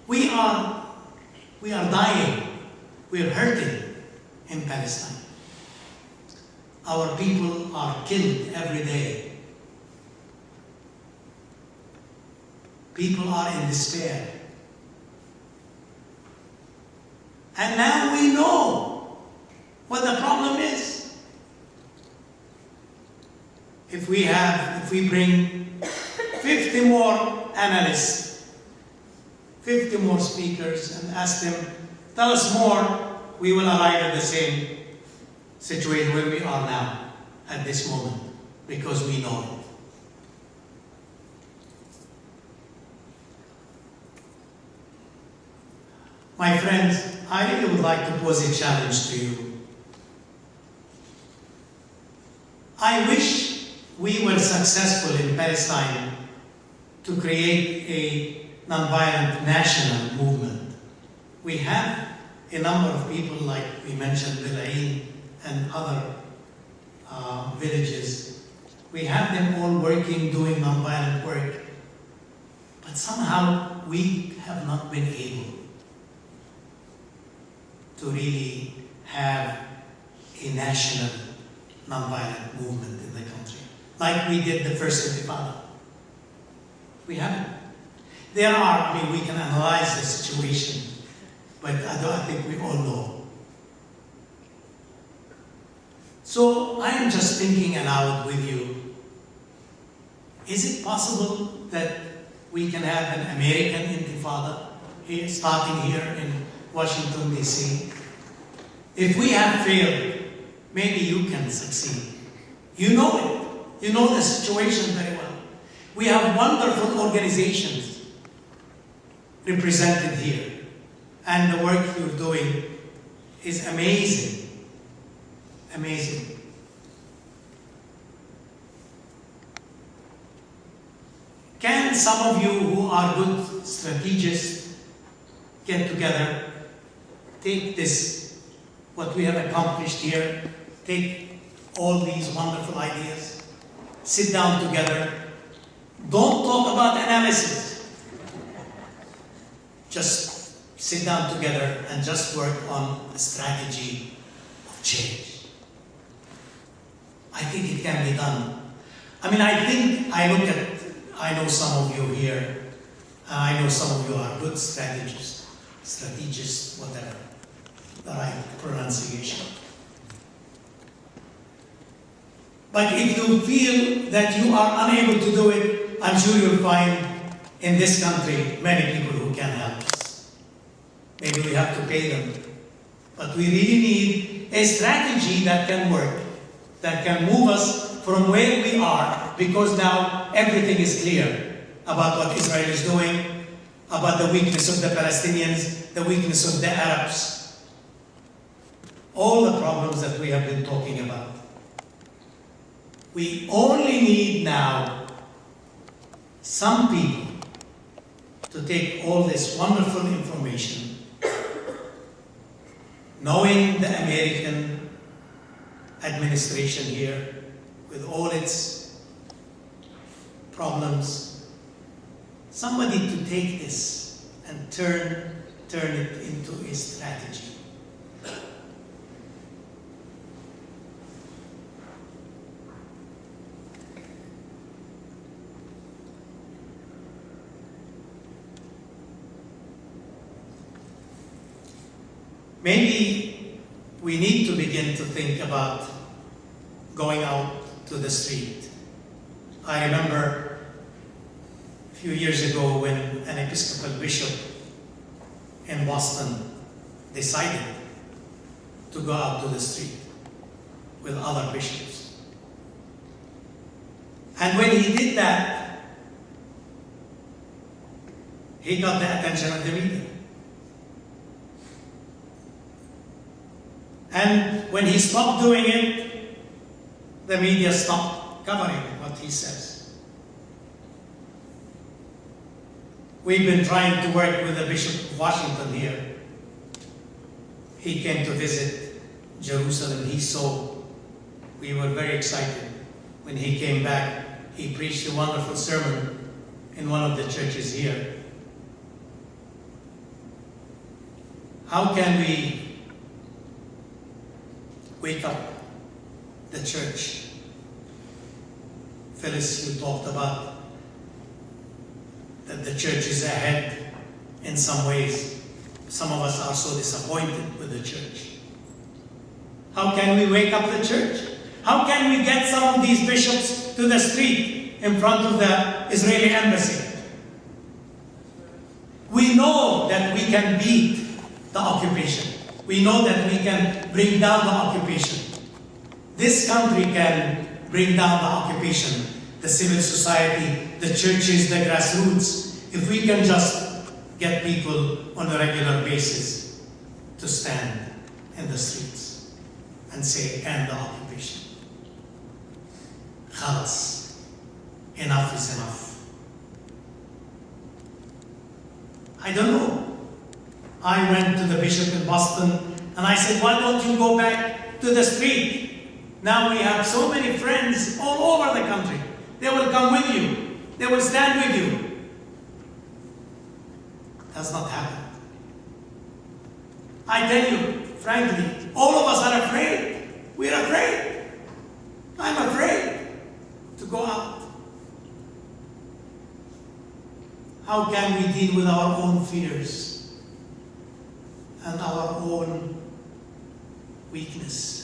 We are dying. We are hurting in Palestine. Our people are killed every day. People are in despair. And now we know what the problem is. If we bring 50 more analysts, 50 more speakers, and ask them, tell us more, we will arrive at the same situation where we are now, at this moment, because we know it. My friends, I really would like to pose a challenge to you. I wish we were successful in Palestine to create a nonviolent national movement. We have a number of people, like we mentioned, Beisan and other villages. We have them all working, doing nonviolent work, but somehow we have not been able to really have a national nonviolent movement in the country, like we did the first Intifada. We haven't. We can analyze the situation, but I think we all know. So I am just thinking aloud with you. Is it possible that we can have an American Intifada here, starting here in Washington, D.C.? If we have failed, maybe you can succeed. You know it. You know the situation very well. We have wonderful organizations represented here, and the work you're doing is amazing. Amazing. Can some of you who are good strategists get together, take this, what we have accomplished here, take all these wonderful ideas, sit down together, don't talk about analysis, just sit down together and just work on a strategy of change. I think it can be done. I know some of you here, and I know some of you are good strategists, whatever, the right pronunciation. But if you feel that you are unable to do it, I'm sure you'll find in this country many people who can help us. Maybe we have to pay them. But we really need a strategy that can work, that can move us from where we are, because now everything is clear about what Israel is doing, about the weakness of the Palestinians, the weakness of the Arabs, all the problems that we have been talking about. We only need now some people to take all this wonderful information, knowing the American administration here with all its problems, somebody to take this and turn it into a strategy. Maybe we need to begin to think about going out to the street. I remember a few years ago when an Episcopal bishop in Boston decided to go out to the street with other bishops. And when he did that, he got the attention of the media. And when he stopped doing it, the media stopped covering what he says. We've been trying to work with the Bishop of Washington here. He came to visit Jerusalem. He saw. We were very excited. When he came back, he preached a wonderful sermon in one of the churches here. How can we wake up the church? Phyllis, you talked about that the church is ahead in some ways. Some of us are so disappointed with the church. How can we wake up the church? How can we get some of these bishops to the street in front of the Israeli embassy? We know that we can beat the occupation. We know that we can bring down the occupation. This country can bring down the occupation, the civil society, the churches, the grassroots, if we can just get people on a regular basis to stand in the streets and say, end the occupation. Khalas. Enough is enough. I don't know. I went to the bishop in Boston and I said, why don't you go back to the street? Now we have so many friends all over the country. They will come with you. They will stand with you. Does not happen. I tell you, frankly, all of us are afraid. We are afraid. I'm afraid to go out. How can we deal with our own fears and our own weakness?